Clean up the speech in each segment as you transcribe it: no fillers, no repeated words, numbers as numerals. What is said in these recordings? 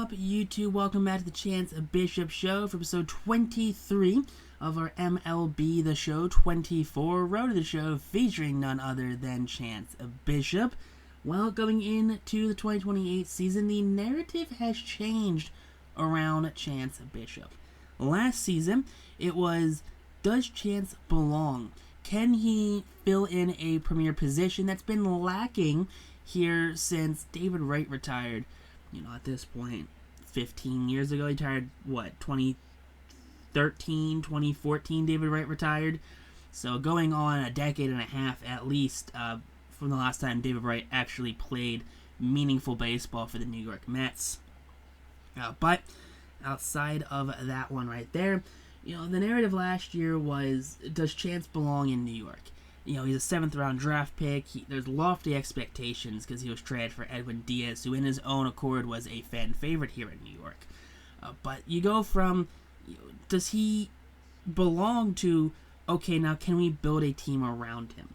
up, YouTube? Welcome back to the Chance Bishop Show for episode 23 of our MLB The Show 24 Road to the Show, featuring none other than Chance Bishop. Well, going into the 2028 season, the narrative has changed around Chance Bishop. Last season, it was, does Chance belong? Can he fill in a premier position that's been lacking here since David Wright retired? You know, at this point, 15 years ago, he retired, 2013, 2014, David Wright retired. So going on a decade and a half at least from the last time David Wright actually played meaningful baseball for the New York Mets. But outside of that one right there, you know, the narrative last year was, does Chance belong in New York? You know, he's a 7th round draft pick. There's lofty expectations because he was traded for Edwin Diaz, who in his own accord was a fan favorite here in New York. But you go from, does he belong to, okay, now can we build a team around him?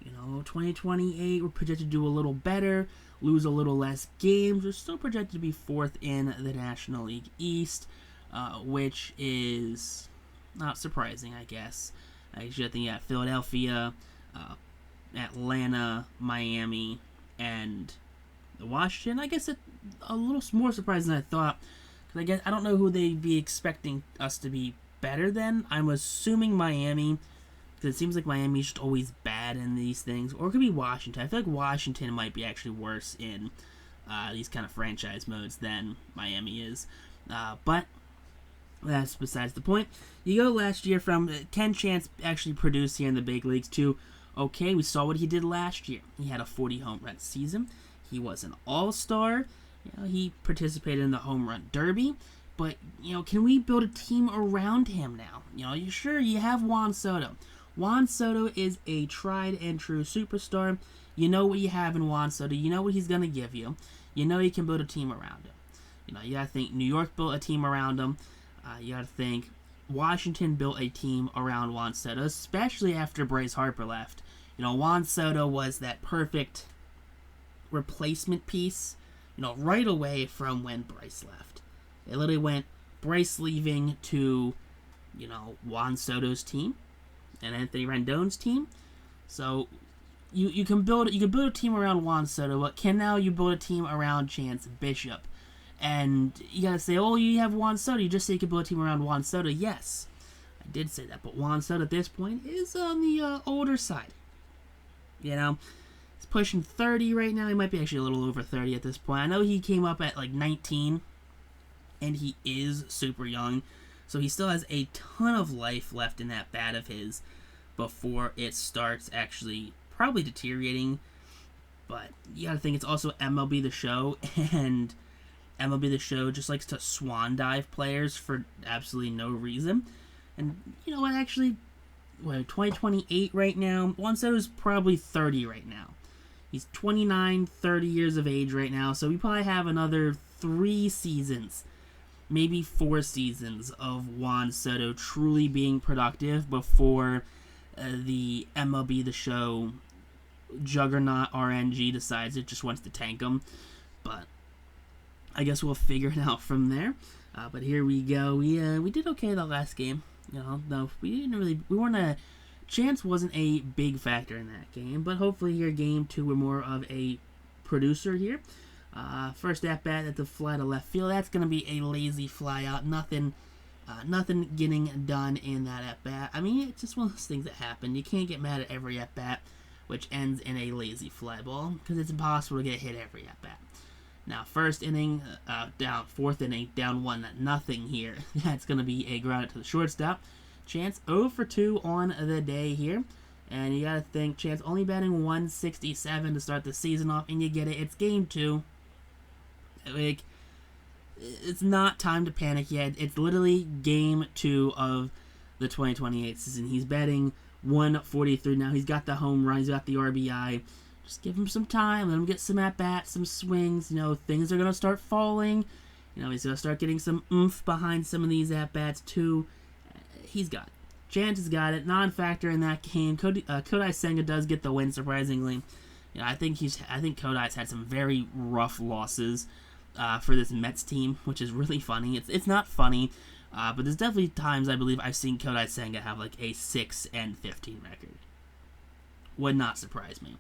You know, 2028, we're projected to do a little better, lose a little less games. We're still projected to be 4th in the National League East, which is not surprising, I guess. I think you got Philadelphia, Atlanta, Miami, and Washington. I guess a little more surprising than I thought. Because I don't know who they'd be expecting us to be better than. I'm assuming Miami, because it seems like Miami's just always bad in these things. Or it could be Washington. I feel like Washington might be actually worse in these kind of franchise modes than Miami is. But that's besides the point. You go last year from, can Chance actually produce here in the big leagues, to, okay, we saw what he did last year. He had a 40 home run season. He was an all-star. You know, he participated in the home run derby. But, you know, can we build a team around him now? You know, you have Juan Soto. Juan Soto is a tried and true superstar. You know what you have in Juan Soto. You know what he's going to give you. You know you can build a team around him. You know, you got to think New York built a team around him. You got to think Washington built a team around Juan Soto, especially after Bryce Harper left. You know, Juan Soto was that perfect replacement piece, you know, right away from when Bryce left. It literally went Bryce leaving to, you know, Juan Soto's team and Anthony Rendon's team. So you can build a team around Juan Soto, but can now you build a team around Chance Bishop? And you gotta say, oh, you have Juan Soto. You just say you can build a team around Juan Soto. Yes, I did say that. But Juan Soto at this point is on the older side. You know, he's pushing 30 right now. He might be actually a little over 30 at this point. I know he came up at like 19, and he is super young. So he still has a ton of life left in that bat of his before it starts actually probably deteriorating. But you gotta think it's also MLB The Show, and MLB The Show just likes to swan dive players for absolutely no reason. And you know what, actually, 2028 right now, Juan Soto's probably 30 right now. He's 29, 30 years of age right now, so we probably have another 3 seasons, maybe 4 seasons of Juan Soto truly being productive before the MLB The Show juggernaut RNG decides it just wants to tank him. But I guess we'll figure it out from there. But here we go. We did okay the last game. You know, no, Chance wasn't a big factor in that game, but hopefully here game 2 we're more of a producer here. First at bat at the fly to left field. That's gonna be a lazy fly out. Nothing getting done in that at bat. I mean, it's just one of those things that happen. You can't get mad at every at bat which ends in a lazy fly ball because it's impossible to get hit every at bat. Now, first inning, fourth inning, down 1-0 here. That's going to be a ground to the shortstop. Chance 0 for 2 on the day here. And you got to think, Chance only batting 167 to start the season off, and you get it. It's game 2. Like, it's not time to panic yet. It's literally game 2 of the 2028 season. He's batting 143 now. He's got the home run. He's got the RBI. Just give him some time. Let him get some at-bats, some swings. You know, things are going to start falling. You know, he's going to start getting some oomph behind some of these at-bats, too. He's got it. Chance has got it. Non-factor in that game. Kodai Senga does get the win, surprisingly. You know, I think Kodai's had some very rough losses. for this Mets team, which is really funny. It's not funny, but there's definitely times I believe I've seen Kodai Senga have like a 6-15 record. Would not surprise me.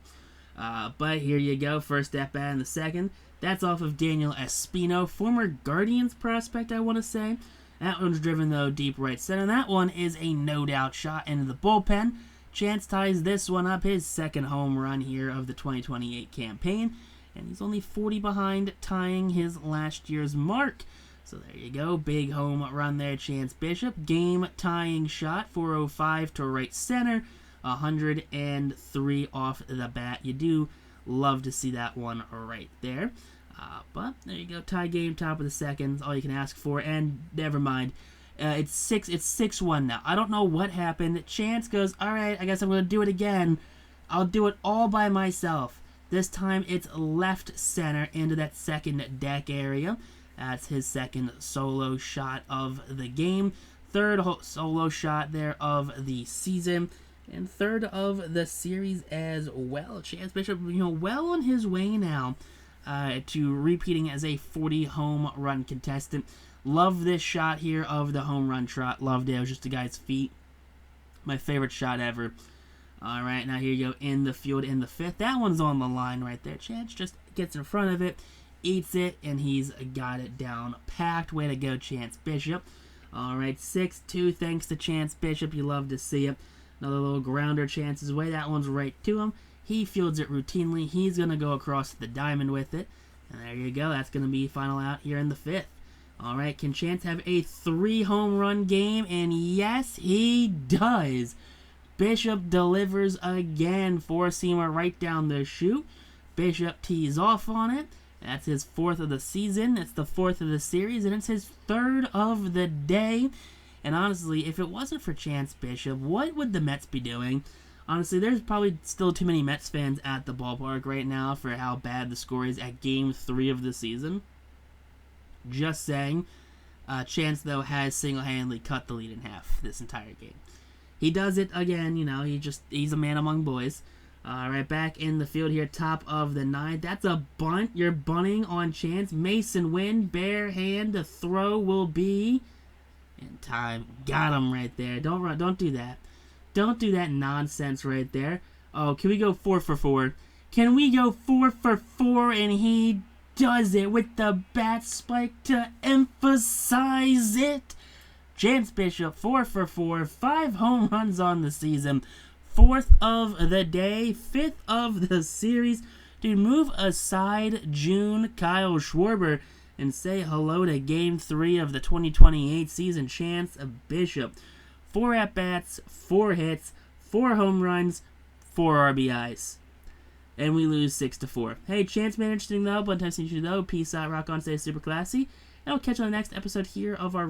But here you go, first at bat in the second. That's off of Daniel Espino, former Guardians prospect, I want to say. That one's driven, though, deep right center. That one is a no-doubt shot into the bullpen. Chance ties this one up, his second home run here of the 2028 campaign. And he's only 40 behind, tying his last year's mark. So there you go, big home run there, Chance Bishop. Game-tying shot, 405 to right center. 103 off the bat. You do love to see that one right there. But there you go, tie game, top of the second, all you can ask for. And never mind, it's 6-1 now. I don't know what happened. Chance goes, all right, I guess I'm going to do it again. I'll do it all by myself. This time it's left center into that second deck area. That's his second solo shot of the game. Third solo shot there of the season. And third of the series as well. Chance Bishop, well on his way now to repeating as a 40 home run contestant. Love this shot here of the home run trot. Loved it. It was just a guy's feet. My favorite shot ever. All right, now here you go in the field in the fifth. That one's on the line right there. Chance just gets in front of it, eats it, and he's got it down packed. Way to go, Chance Bishop. All right, 6-2 thanks to Chance Bishop. You love to see it. Another little grounder Chance's way. That one's right to him. He fields it routinely. He's going to go across the diamond with it. And there you go. That's going to be final out here in the fifth. All right, can Chance have a 3-home run game? And yes, he does. Bishop delivers again. Four-seamer right down the chute. Bishop tees off on it. That's his 4th of the season. It's the 4th of the series. And it's his 3rd of the day. And honestly, if it wasn't for Chance Bishop, what would the Mets be doing? Honestly, there's probably still too many Mets fans at the ballpark right now for how bad the score is at Game 3 of the season. Just saying. Chance, though, has single-handedly cut the lead in half this entire game. He does it again, he's a man among boys. All right, back in the field here, top of the 9th. That's a bunt. You're bunting on Chance. Mason Wynn, bare hand. The throw will be... in time. Got him right there. Don't run. Don't do that. Don't do that nonsense right there. Oh, can we go 4 for 4? Can we go 4 for 4? And he does it with the bat spike to emphasize it. Chance Bishop, 4 for 4. 5 home runs on the season. 4th of the day. 5th of the series. Dude, move aside June Kyle Schwarber and say hello to Game 3 of the 2028 season. Chance Bishop. 4 at-bats, 4 hits, 4 home runs, 4 RBIs. And we lose 6-4. Hey, Chance been interesting though. One time, see you though. Peace out, rock on, stay super classy. And I'll catch you on the next episode here of our